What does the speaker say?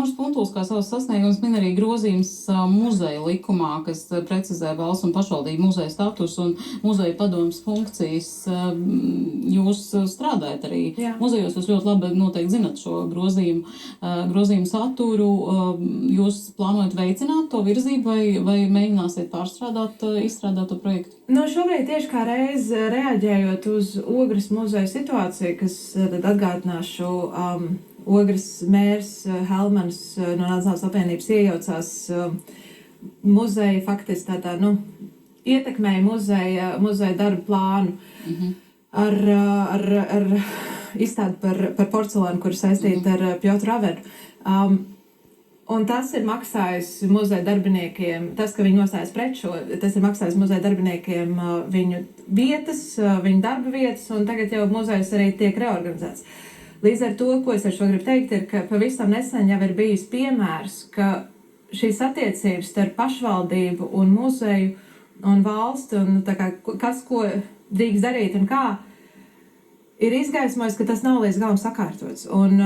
Nauris Puntuls kā savas sasniegums min arī grozījums muzeja likumā, kas precizē valsts un pašvaldību muzeja status un muzeja padomas funkcijas. Jūs strādājat arī muzejos, jūs ļoti labi noteikti zinat šo grozījumu saturu. Jūs plānojat veicināt to virzību vai mēģināsiet izstrādāt to projektu? Šobrīd tieši kā reiz reaģējot uz Ogres muzeja situāciju, kas tad atgādināšu Ogres mērs Helmans no Nacionālās apvienības iejaucās muzeja faktiski ietekmēja muzeja darba plānu ar izstādi par porcelānu, kur saistīta ar Pjotru Avenu. Un tas ir maksājis muzeja darbiniekiem, tas, ka viņi nostājas pret šo, tas ir maksājis muzeja darbiniekiem viņu vietas, viņu darba vietas, un tagad jau muzejs arī tiek reorganizēts. Līdz ar to, ko es ar šo gribu teikt, ir, ka pavisam nesen jau ir bijis piemērs, ka šīs attiecības starp pašvaldību un muzeju un valsti, un kas ko drīkst darīt un kā, ir izgaismojis, ka tas nav līdz galam sakārtots. Un